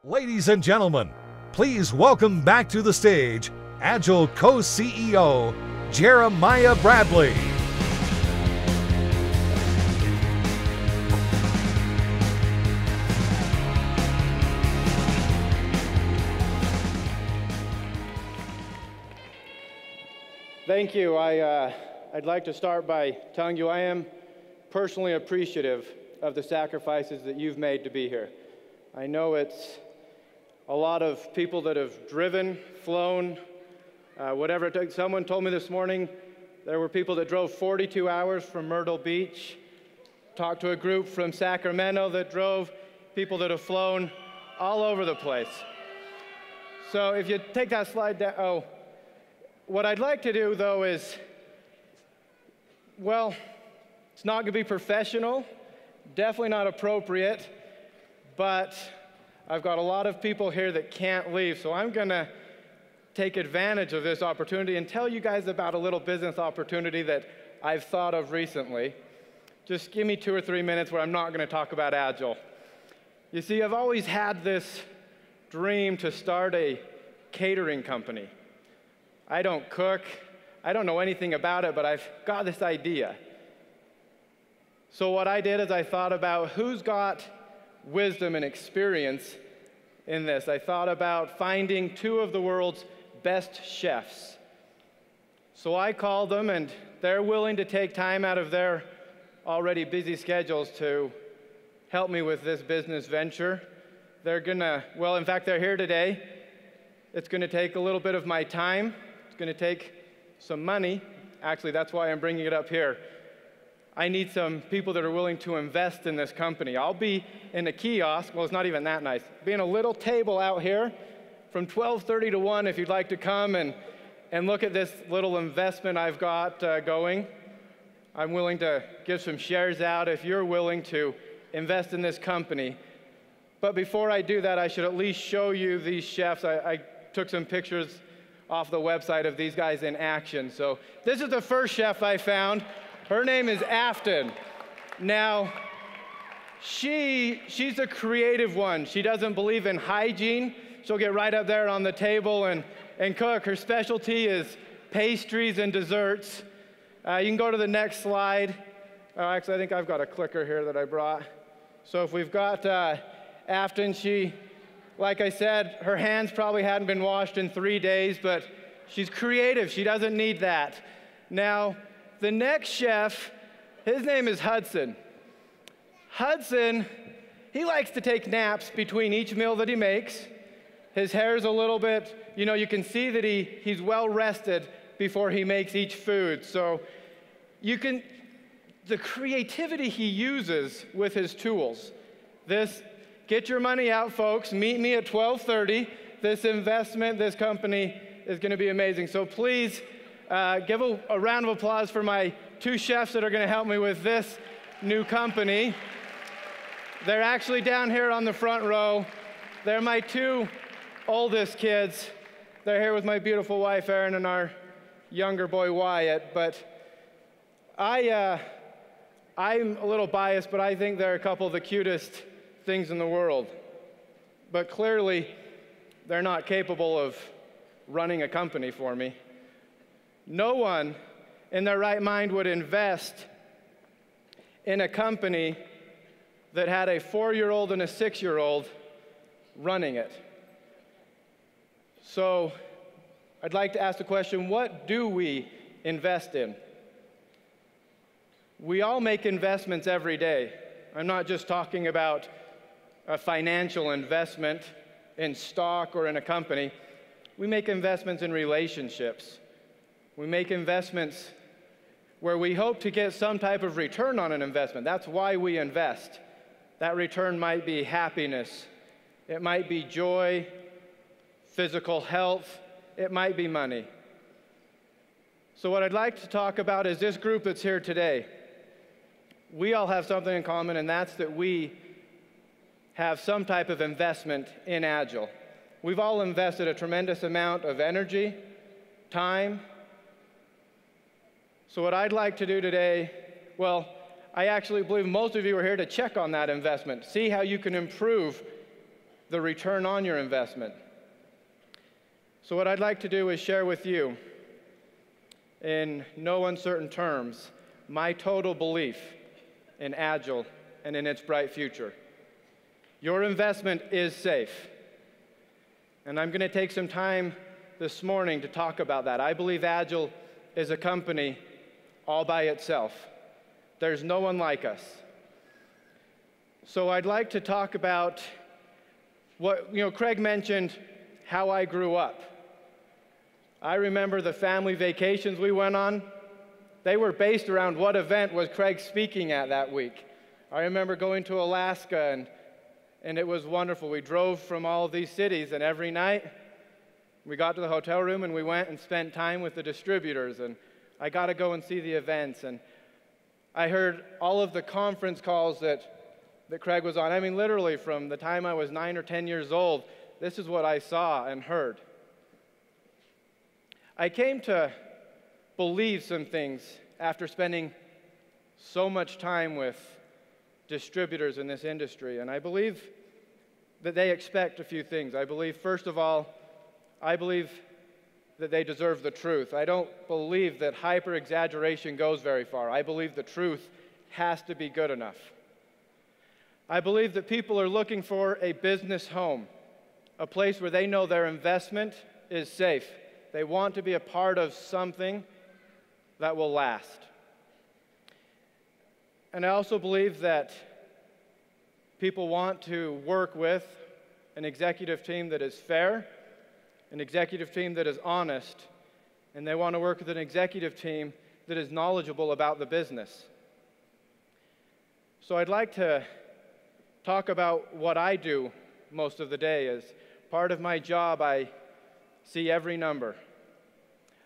Ladies and gentlemen, please welcome back to the stage Agile co-CEO Jeremiah Bradley. Thank you. I'd like to start by telling you I am personally appreciative of the sacrifices that you've made to be here. I know it's a lot of people that have driven, flown, whatever it took. Someone told me this morning there were people that drove 42 hours from Myrtle Beach. Talked to a group from Sacramento that drove, people that have flown all over the place. So if you take that slide down, what I'd like to do though is, well, it's not gonna be professional, definitely not appropriate, but I've got a lot of people here that can't leave, so I'm gonna take advantage of this opportunity and tell you guys about a little business opportunity that I've thought of recently. Just give me 2 or 3 minutes where I'm not gonna talk about Agile. You see, I've always had this dream to start a catering company. I don't cook, I don't know anything about it, but I've got this idea. So what I did is I thought about who's got wisdom and experience in this. I thought about finding 2 of the world's best chefs. So I called them, and they're willing to take time out of their already busy schedules to help me with this business venture. They're gonna, well, in fact, they're here today. It's gonna take a little bit of my time. It's gonna take some money. Actually, that's why I'm bringing it up here. I need some people that are willing to invest in this company. I'll be in a kiosk, well, it's not even that nice, be in a little table out here from 12:30 to 1 if you'd like to come and look at this little investment I've got going. I'm willing to give some shares out if you're willing to invest in this company. But before I do that, I should at least show you these chefs. I took some pictures off the website of these guys in action. So this is the first chef I found. Her name is Afton. Now, she's a creative one. She doesn't believe in hygiene. She'll get right up there on the table and cook. Her specialty is pastries and desserts. You can go to the next slide. Oh, actually, I think I've got a clicker here that I brought. So if we've got Afton, she, like I said, her hands probably hadn't been washed in 3 days, but she's creative. She doesn't need that. Now, the next chef, his name is Hudson. Hudson, he likes to take naps between each meal that he makes. His hair's a little bit, you can see that he's well rested before he makes each food. So the creativity he uses with his tools. Get your money out, folks. Meet me at 12:30. This investment, this company is gonna be amazing. So please, give a round of applause for my 2 chefs that are gonna help me with this new company. They're actually down here on the front row. They're my 2 oldest kids. They're here with my beautiful wife, Erin, and our younger boy, Wyatt. But I'm a little biased, but I think they're a couple of the cutest things in the world. But clearly, they're not capable of running a company for me. No one in their right mind would invest in a company that had a 4-year-old and a 6-year-old running it. So I'd like to ask the question, what do we invest in? We all make investments every day. I'm not just talking about a financial investment in stock or in a company. We make investments in relationships. We make investments where we hope to get some type of return on an investment. That's why we invest. That return might be happiness. It might be joy, physical health. It might be money. So what I'd like to talk about is this group that's here today. We all have something in common, and that's that we have some type of investment in Agile. We've all invested a tremendous amount of energy, time. So what I'd like to do today, well, I actually believe most of you are here to check on that investment, see how you can improve the return on your investment. So what I'd like to do is share with you, in no uncertain terms, my total belief in Agile and in its bright future. Your investment is safe. And I'm going to take some time this morning to talk about that. I believe Agile is a company all by itself. There's no one like us. So I'd like to talk about what, Craig mentioned how I grew up. I remember the family vacations we went on. They were based around what event was Craig speaking at that week. I remember going to Alaska, and it was wonderful. We drove from all of these cities, and every night we got to the hotel room and we went and spent time with the distributors, and I got to go and see the events. And I heard all of the conference calls that Craig was on. I mean, literally from the time I was 9 or 10 years old, this is what I saw and heard. I came to believe some things after spending so much time with distributors in this industry, and I believe that they expect a few things. I believe, first of all, I believe that they deserve the truth. I don't believe that hyper-exaggeration goes very far. I believe the truth has to be good enough. I believe that people are looking for a business home, a place where they know their investment is safe. They want to be a part of something that will last. And I also believe that people want to work with an executive team that is fair, an executive team that is honest, and they want to work with an executive team that is knowledgeable about the business. So I'd like to talk about what I do most of the day. As part of my job, I see every number.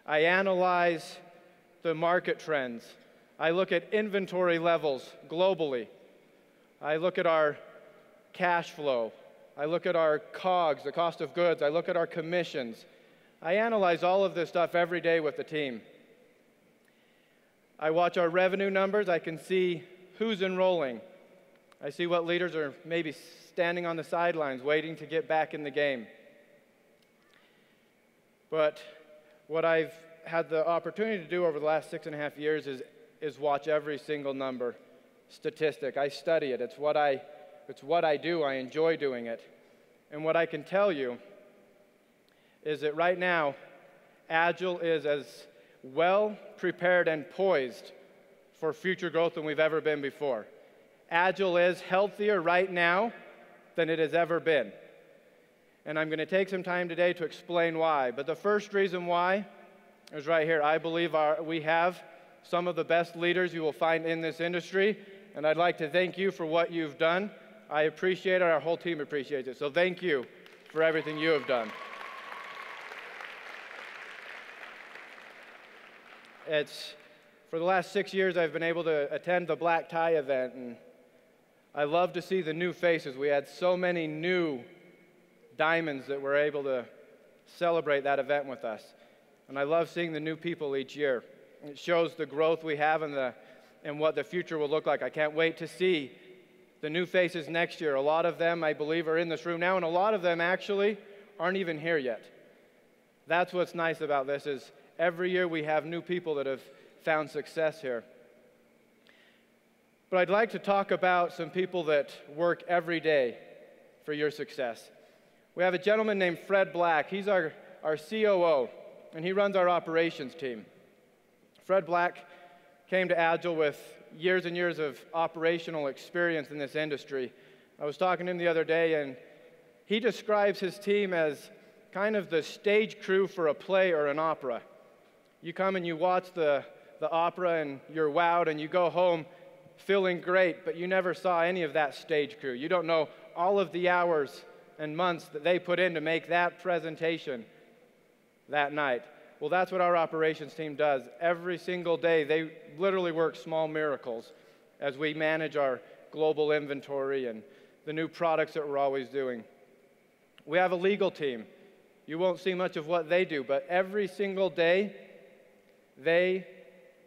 I analyze the market trends. I look at inventory levels globally. I look at our cash flow. I look at our COGS, the cost of goods. I look at our commissions. I analyze all of this stuff every day with the team. I watch our revenue numbers. I can see who's enrolling. I see what leaders are maybe standing on the sidelines waiting to get back in the game. But what I've had the opportunity to do over the last 6.5 years is watch every single number, statistic. I study it. It's what I do. I enjoy doing it. And what I can tell you is that right now, Agile is as well prepared and poised for future growth than we've ever been before. Agile is healthier right now than it has ever been. And I'm going to take some time today to explain why. But the first reason why is right here. I believe we have some of the best leaders you will find in this industry, and I'd like to thank you for what you've done. I appreciate it. Our whole team appreciates it. So thank you for everything you have done. For the last 6 years, I've been able to attend the black tie event, and I love to see the new faces. We had so many new diamonds that were able to celebrate that event with us. And I love seeing the new people each year. It shows the growth we have and what the future will look like. I can't wait to see the new faces next year. A lot of them, I believe, are in this room now, and a lot of them actually aren't even here yet. That's what's nice about this, is every year we have new people that have found success here. But I'd like to talk about some people that work every day for your success. We have a gentleman named Fred Black. He's our COO, and he runs our operations team. Fred Black came to Agile with years and years of operational experience in this industry. I was talking to him the other day, and he describes his team as kind of the stage crew for a play or an opera. You come and you watch the opera, and you're wowed, and you go home feeling great, but you never saw any of that stage crew. You don't know all of the hours and months that they put in to make that presentation that night. Well, that's what our operations team does. Every single day, they literally work small miracles as we manage our global inventory and the new products that we're always doing. We have a legal team. You won't see much of what they do, but every single day, they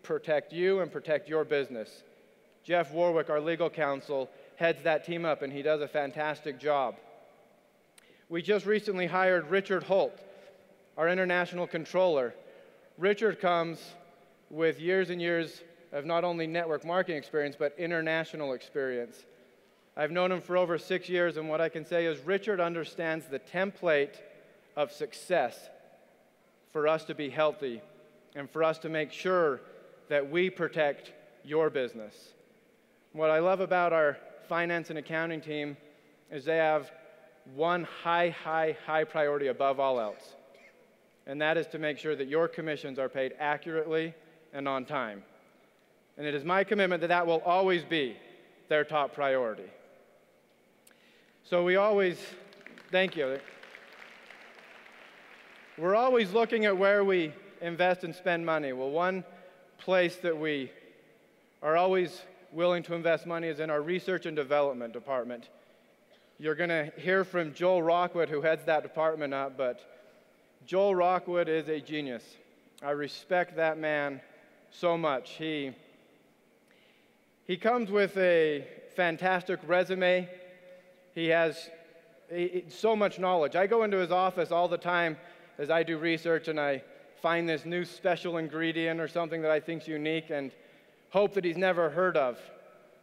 protect you and protect your business. Jeff Warwick, our legal counsel, heads that team up, and he does a fantastic job. We just recently hired Richard Holt, our international controller. Richard comes with years and years of not only network marketing experience, but international experience. I've known him for over 6 years, and what I can say is Richard understands the template of success for us to be healthy and for us to make sure that we protect your business. What I love about our finance and accounting team is they have one high priority above all else, and that is to make sure that your commissions are paid accurately and on time. And it is my commitment that that will always be their top priority. So we always, thank you. We're always looking at where we invest and spend money. Well, one place that we are always willing to invest money is in our research and development department. You're going to hear from Joel Rockwood, who heads that department up, but Joel Rockwood is a genius. I respect that man so much. He comes with a fantastic resume. He has so much knowledge. I go into his office all the time as I do research and I find this new special ingredient or something that I think is unique and hope that he's never heard of.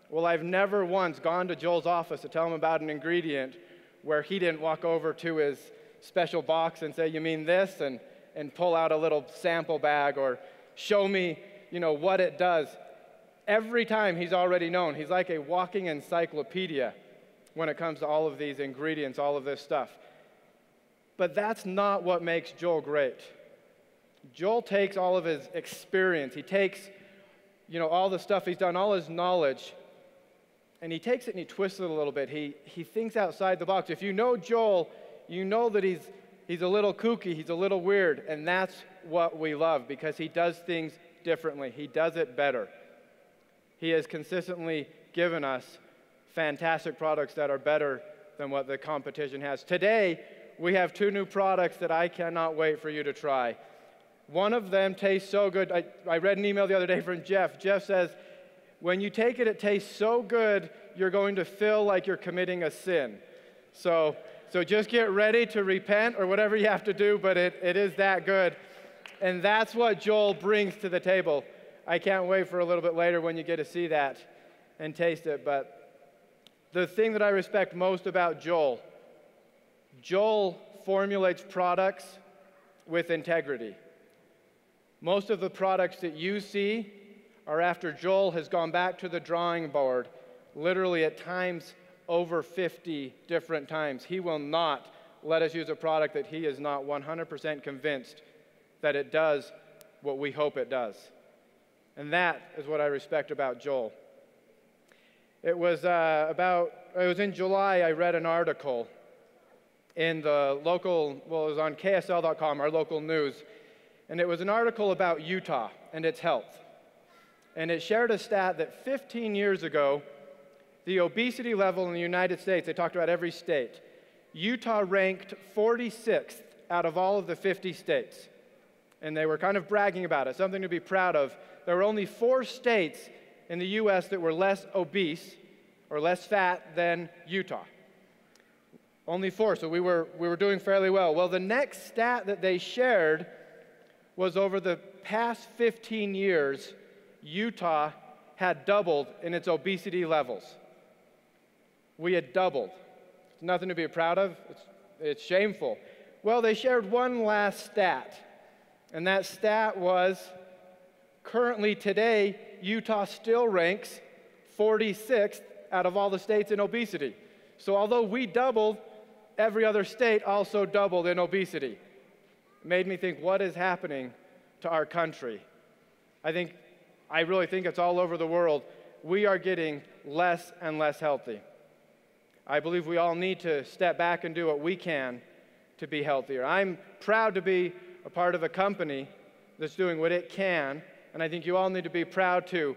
Well, I've never once gone to Joel's office to tell him about an ingredient where he didn't walk over to his special box and say, "You mean this?" and pull out a little sample bag or show me, what it does. Every time he's already known. He's like a walking encyclopedia when it comes to all of these ingredients, all of this stuff. But that's not what makes Joel great. Joel takes all of his experience. He takes, all the stuff he's done, all his knowledge, and he takes it and he twists it a little bit. He thinks outside the box. If you know Joel, you know that he's a little kooky, he's a little weird, and that's what we love because he does things differently. He does it better. He has consistently given us fantastic products that are better than what the competition has. Today, we have 2 new products that I cannot wait for you to try. One of them tastes so good. I read an email the other day from Jeff. Jeff says, when you take it, it tastes so good, you're going to feel like you're committing a sin. So just get ready to repent or whatever you have to do, but it is that good. And that's what Joel brings to the table. I can't wait for a little bit later when you get to see that and taste it. But the thing that I respect most about Joel formulates products with integrity. Most of the products that you see are after Joel has gone back to the drawing board, literally at times over 50 different times. He will not let us use a product that he is not 100% convinced that it does what we hope it does. And that is what I respect about Joel. It was in July, I read an article in the local, it was on KSL.com, our local news, and it was an article about Utah and its health. And it shared a stat that 15 years ago, the obesity level in the United States, they talked about every state, Utah ranked 46th out of all of the 50 states. And they were kind of bragging about it, something to be proud of. There were only 4 states in the U.S. that were less obese or less fat than Utah. Only 4, so we were doing fairly well. Well, the next stat that they shared was over the past 15 years, Utah had doubled in its obesity levels. We had doubled. It's nothing to be proud of. It's shameful. Well, they shared one last stat, and that stat was currently today, Utah still ranks 46th out of all the states in obesity. So although we doubled, every other state also doubled in obesity. It made me think, what is happening to our country? I really think it's all over the world. We are getting less and less healthy. I believe we all need to step back and do what we can to be healthier. I'm proud to be a part of a company that's doing what it can, and I think you all need to be proud to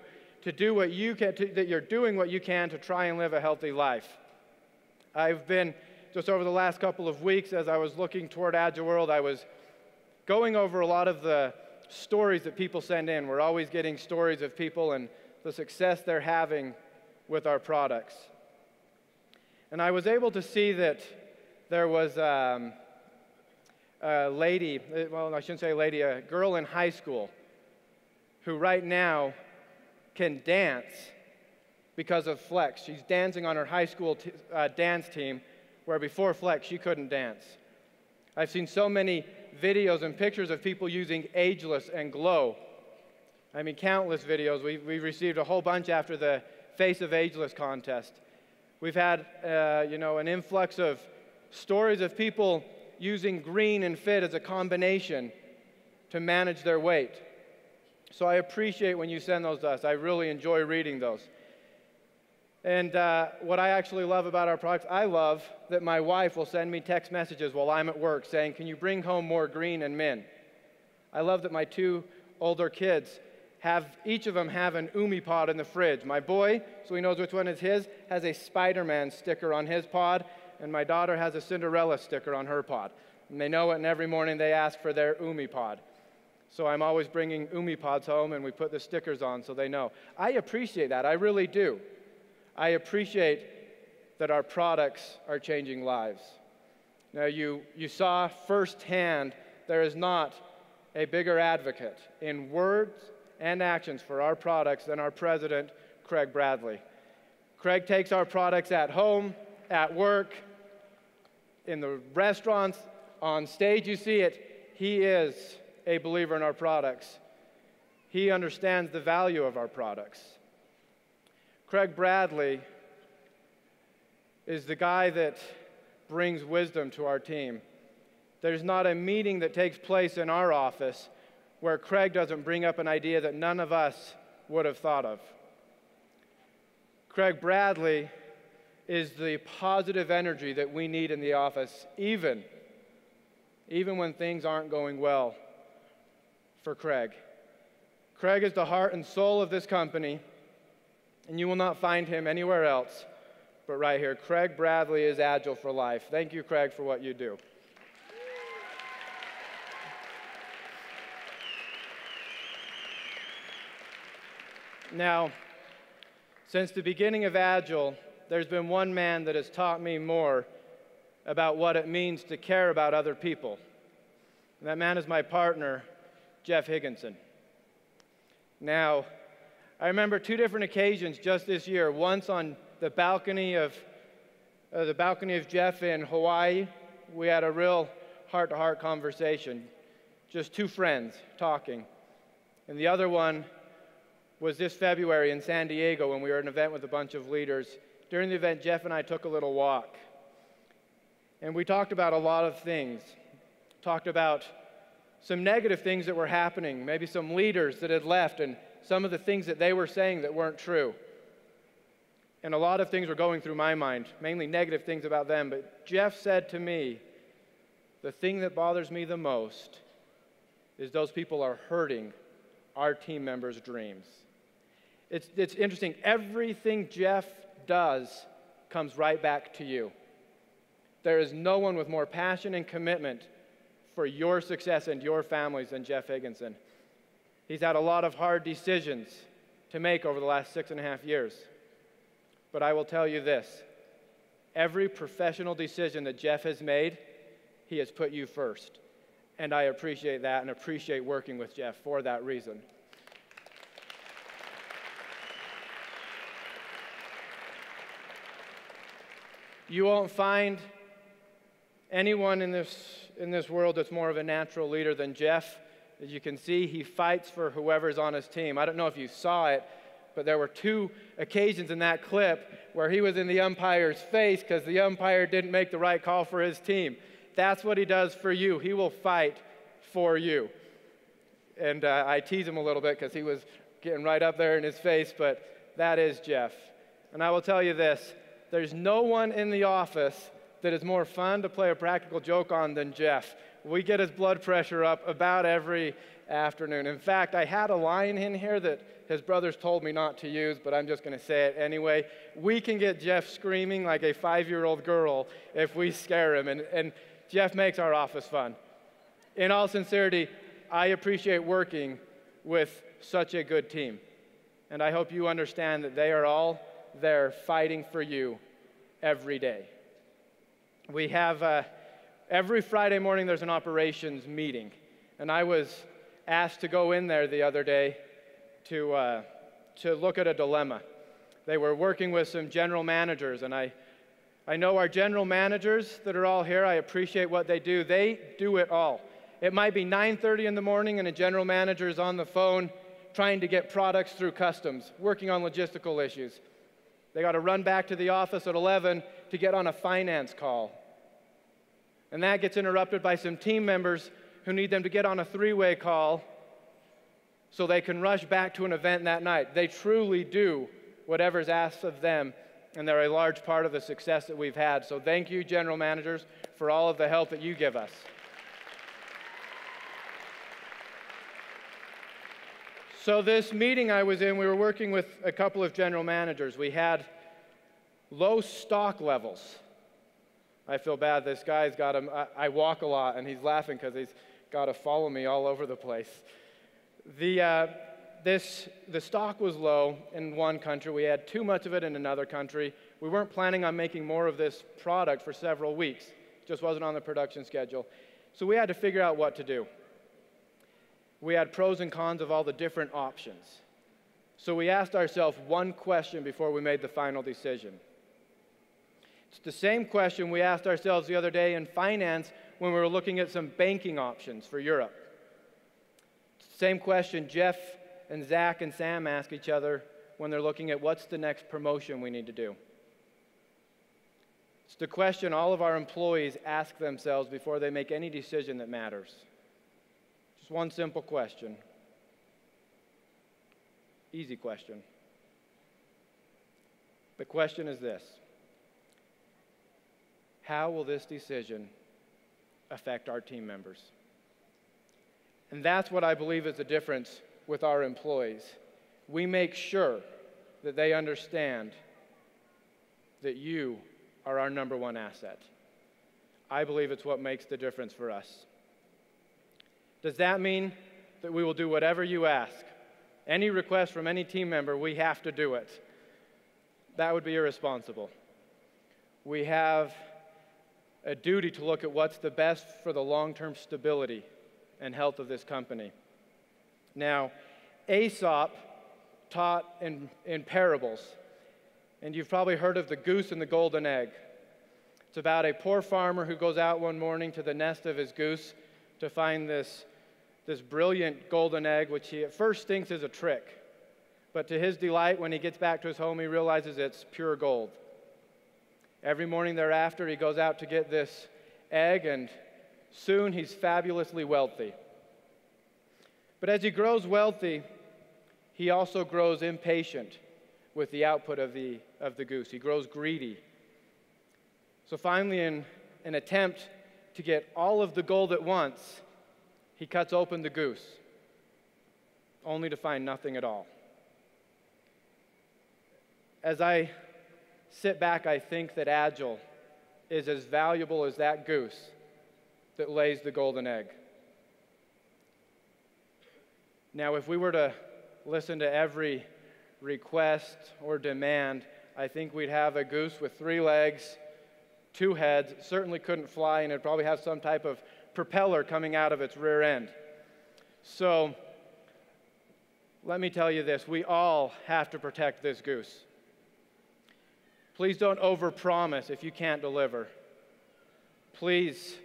do what you can, that you're doing what you can to try and live a healthy life. I've been, just over the last couple of weeks, as I was looking toward Agile World, I was going over a lot of the stories that people send in. We're always getting stories of people and the success they're having with our products. And I was able to see that there was a lady, well, I shouldn't say lady, a girl in high school who right now can dance because of Flex. She's dancing on her high school dance team, where before Flex, she couldn't dance. I've seen so many videos and pictures of people using Ageless and Glow. I mean, countless videos. We received a whole bunch after the Face of Ageless contest. We've had, an influx of stories of people using Green and Fit as a combination to manage their weight. So I appreciate when you send those to us. I really enjoy reading those. And what I actually love about our products, I love that my wife will send me text messages while I'm at work saying, can you bring home more Green and Min? I love that my two older kids each of them have an Umi pod in the fridge. My boy, so he knows which one is his, has a Spider-Man sticker on his pod, and my daughter has a Cinderella sticker on her pod. And they know it, and every morning they ask for their Umi pod. So I'm always bringing Umi pods home, and we put the stickers on so they know. I appreciate that. I really do. I appreciate that our products are changing lives. Now, you saw firsthand there is not a bigger advocate in words and actions for our products than our president, Craig Bradley. Craig takes our products at home, at work, in the restaurants, on stage, you see it. He is a believer in our products. He understands the value of our products. Craig Bradley is the guy that brings wisdom to our team. There's not a meeting that takes place in our office where Craig doesn't bring up an idea that none of us would have thought of. Craig Bradley is the positive energy that we need in the office, even when things aren't going well for Craig. Craig is the heart and soul of this company, and you will not find him anywhere else but right here. Craig Bradley is Agile for life. Thank you, Craig, for what you do. Now, since the beginning of Agile, there's been one man that has taught me more about what it means to care about other people. And that man is my partner, Jeff Higginson. Now, I remember two different occasions just this year. Once on the balcony of Jeff in Hawaii, we had a real heart-to-heart conversation, just two friends talking. And the other one was this February in San Diego when we were at an event with a bunch of leaders. During the event, Jeff and I took a little walk. And we talked about a lot of things. Talked about some negative things that were happening, maybe some leaders that had left and some of the things that they were saying that weren't true. And a lot of things were going through my mind, mainly negative things about them. But Jeff said to me, the thing that bothers me the most is those people are hurting our team members' dreams. It's interesting. Everything Jeff does comes right back to you. There is no one with more passion and commitment for your success and your families than Jeff Higginson. He's had a lot of hard decisions to make over the last 6.5 years. But I will tell you this, every professional decision that Jeff has made, he has put you first. And I appreciate that and appreciate working with Jeff for that reason. You won't find anyone in this world that's more of a natural leader than Jeff. As you can see, he fights for whoever's on his team. I don't know if you saw it, but there were two occasions in that clip where he was in the umpire's face because the umpire didn't make the right call for his team. That's what he does for you. He will fight for you. And I tease him a little bit because he was getting right up there in his face, but that is Jeff. And I will tell you this, there's no one in the office that is more fun to play a practical joke on than Jeff. We get his blood pressure up about every afternoon. In fact, I had a line in here that his brothers told me not to use, but I'm just going to say it anyway. We can get Jeff screaming like a 5-year-old girl if we scare him, and Jeff makes our office fun. In all sincerity, I appreciate working with such a good team, and I hope you understand that they are all there fighting for you every day. We have, every Friday morning there's an operations meeting. And I was asked to go in there the other day to look at a dilemma. They were working with some general managers, and I know our general managers that are all here. I appreciate what they do. They do it all. It might be 9:30 in the morning and a general manager is on the phone trying to get products through customs, working on logistical issues. They got to run back to the office at 11 to get on a finance call. And that gets interrupted by some team members who need them to get on a three-way call so they can rush back to an event that night. They truly do whatever's asked of them, and they're a large part of the success that we've had. So thank you, general managers, for all of the help that you give us. So this meeting I was in, we were working with a couple of general managers. We had low stock levels. I feel bad. This guy's got him. I walk a lot, and he's laughing because he's got to follow me all over the place. The stock was low in one country. We had too much of it in another country. We weren't planning on making more of this product for several weeks. It just wasn't on the production schedule. So we had to figure out what to do. We had pros and cons of all the different options. So we asked ourselves one question before we made the final decision. It's the same question we asked ourselves the other day in finance when we were looking at some banking options for Europe. It's the same question Jeff and Zach and Sam ask each other when they're looking at what's the next promotion we need to do. It's the question all of our employees ask themselves before they make any decision that matters. Just one simple question. Easy question. The question is this: how will this decision affect our team members? And that's what I believe is the difference with our employees. We make sure that they understand that you are our number one asset. I believe it's what makes the difference for us. Does that mean that we will do whatever you ask? Any request from any team member, we have to do it. That would be irresponsible. We have a duty to look at what's the best for the long-term stability and health of this company. Now, Aesop taught in parables, and you've probably heard of the goose and the golden egg. It's about a poor farmer who goes out one morning to the nest of his goose to find this brilliant golden egg, which he at first thinks is a trick. But to his delight, when he gets back to his home, he realizes it's pure gold. Every morning thereafter, he goes out to get this egg, and soon he's fabulously wealthy. But as he grows wealthy, he also grows impatient with the output of the goose. He grows greedy. So finally, in an attempt to get all of the gold at once, he cuts open the goose, only to find nothing at all. As I sit back, I think that Agile is as valuable as that goose that lays the golden egg. Now, if we were to listen to every request or demand, I think we'd have a goose with 3 legs, 2 heads. It certainly couldn't fly, and it'd probably have some type of propeller coming out of its rear end. So, let me tell you this, we all have to protect this goose. Please don't overpromise if you can't deliver. Please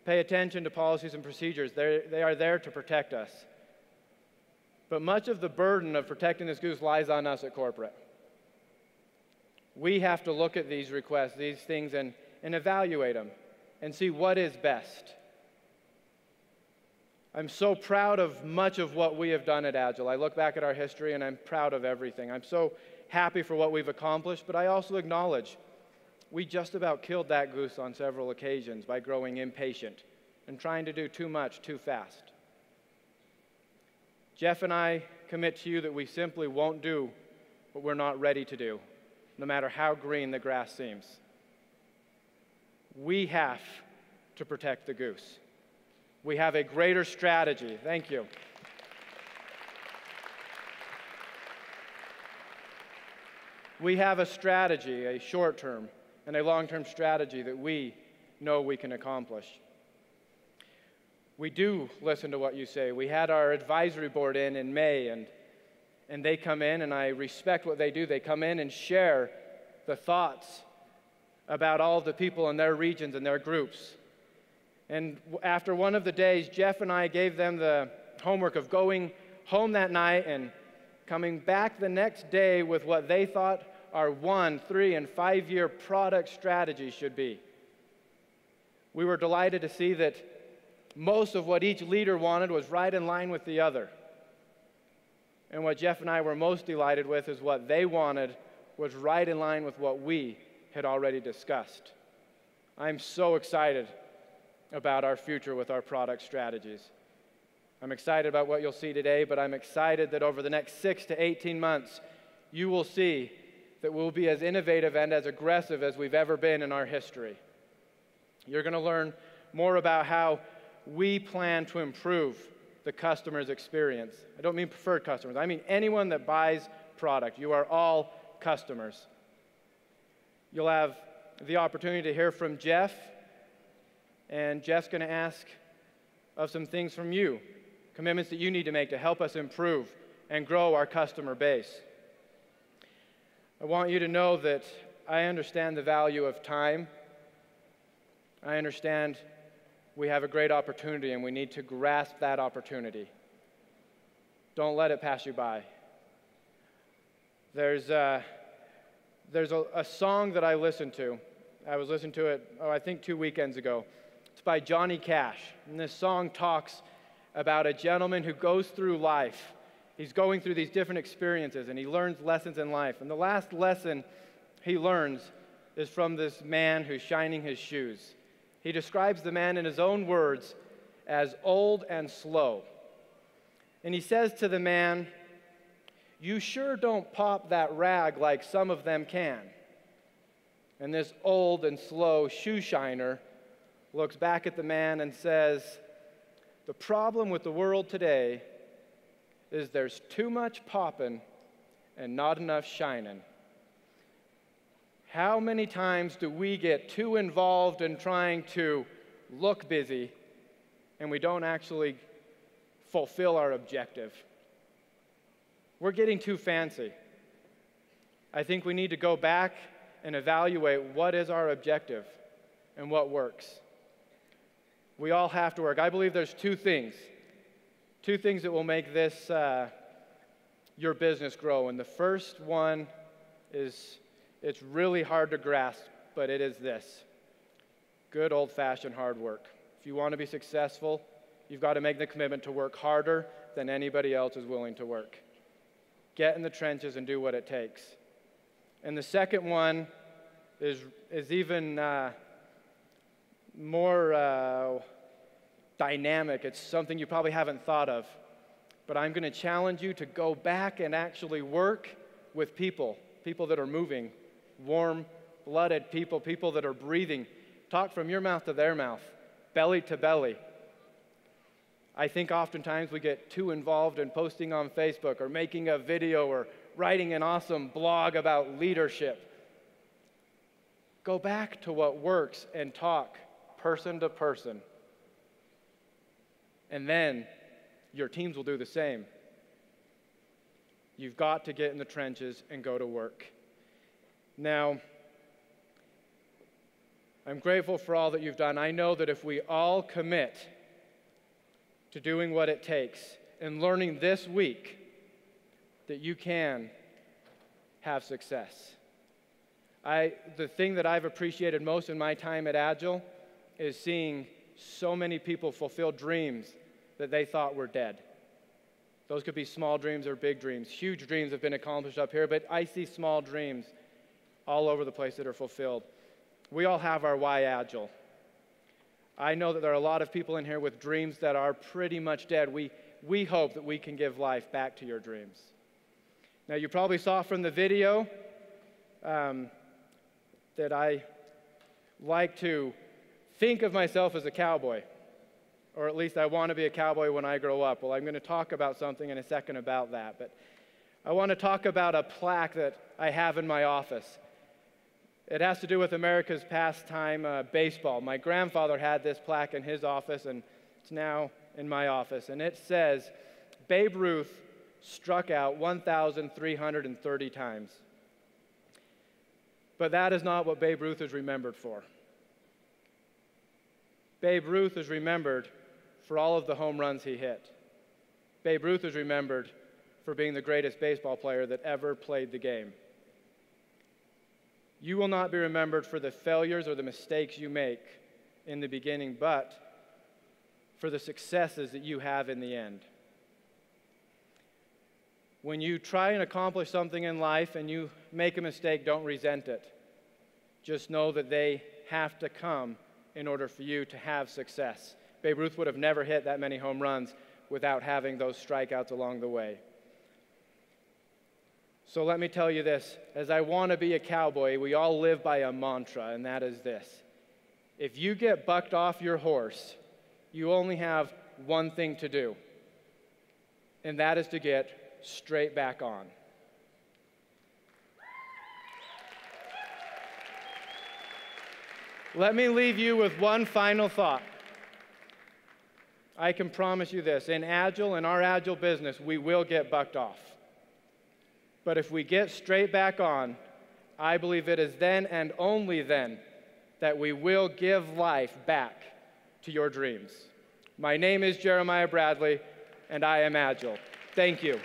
pay attention to policies and procedures. They are there to protect us. But much of the burden of protecting this goose lies on us at corporate. We have to look at these requests, these things, and evaluate them and see what is best. I'm so proud of much of what we have done at Agile. I look back at our history and I'm proud of everything. I'm so happy for what we've accomplished, but I also acknowledge we just about killed that goose on several occasions by growing impatient and trying to do too much too fast. Jeff and I commit to you that we simply won't do what we're not ready to do, no matter how green the grass seems. We have to protect the goose. We have a greater strategy. Thank you. We have a strategy, a short-term and a long-term strategy that we know we can accomplish. We do listen to what you say. We had our advisory board in May, and they come in, and I respect what they do. They come in and share the thoughts about all of the people in their regions and their groups. And after one of the days, Jeff and I gave them the homework of going home that night and coming back the next day with what they thought our 1, 3, and 5-year product strategy should be. We were delighted to see that most of what each leader wanted was right in line with the other. And what Jeff and I were most delighted with is what they wanted was right in line with what we had already discussed. I'm so excited about our future with our product strategies. I'm excited about what you'll see today, but I'm excited that over the next 6 to 18 months, you will see that we'll be as innovative and as aggressive as we've ever been in our history. You're going to learn more about how we plan to improve the customer's experience. I don't mean preferred customers. I mean anyone that buys product. You are all customers. You'll have the opportunity to hear from Jeff, and Jeff's going to ask of some things from you, commitments that you need to make to help us improve and grow our customer base. I want you to know that I understand the value of time. I understand we have a great opportunity and we need to grasp that opportunity. Don't let it pass you by. There's a song that I listened to. I was listening to it, I think 2 weekends ago. It's by Johnny Cash. And this song talks about a gentleman who goes through life. He's going through these different experiences and he learns lessons in life. And the last lesson he learns is from this man who's shining his shoes. He describes the man in his own words as old and slow. And he says to the man, "You sure don't pop that rag like some of them can." And this old and slow shoe shiner looks back at the man and says, "The problem with the world today is there's too much popping and not enough shining." How many times do we get too involved in trying to look busy and we don't actually fulfill our objective? We're getting too fancy. I think we need to go back and evaluate what is our objective and what works. We all have to work. I believe there's two things that will make this your business grow. And the first one is, it's really hard to grasp, but it is this: good old-fashioned hard work. If you want to be successful, you've got to make the commitment to work harder than anybody else is willing to work. Get in the trenches and do what it takes. And the second one is even more dynamic. It's something you probably haven't thought of. But I'm going to challenge you to go back and actually work with people that are moving, warm-blooded people that are breathing. Talk from your mouth to their mouth, belly to belly. I think oftentimes we get too involved in posting on Facebook or making a video or writing an awesome blog about leadership. Go back to what works and talk person to person. And then your teams will do the same. You've got to get in the trenches and go to work. Now, I'm grateful for all that you've done. I know that if we all commit to doing what it takes and learning this week, that you can have success. The thing that I've appreciated most in my time at Agile is seeing so many people fulfill dreams that they thought were dead. Those could be small dreams or big dreams. Huge dreams have been accomplished up here, but I see small dreams all over the place that are fulfilled. We all have our why Agile. I know that there are a lot of people in here with dreams that are pretty much dead. We hope that we can give life back to your dreams. Now, you probably saw from the video that I like to think of myself as a cowboy, or at least I want to be a cowboy when I grow up. Well, I'm going to talk about something in a second about that, but I want to talk about a plaque that I have in my office. It has to do with America's pastime, baseball. My grandfather had this plaque in his office, and it's now in my office. And it says, Babe Ruth struck out 1,330 times. But that is not what Babe Ruth is remembered for. Babe Ruth is remembered for all of the home runs he hit. Babe Ruth is remembered for being the greatest baseball player that ever played the game. You will not be remembered for the failures or the mistakes you make in the beginning, but for the successes that you have in the end. When you try and accomplish something in life and you make a mistake, don't resent it. Just know that they have to come in order for you to have success. Babe Ruth would have never hit that many home runs without having those strikeouts along the way. So let me tell you this, as I want to be a cowboy, we all live by a mantra, and that is this. If you get bucked off your horse, you only have one thing to do, and that is to get straight back on. Let me leave you with one final thought. I can promise you this, in our Agile business, we will get bucked off. But if we get straight back on, I believe it is then and only then that we will give life back to your dreams. My name is Jeremiah Bradley, and I am Agile. Thank you.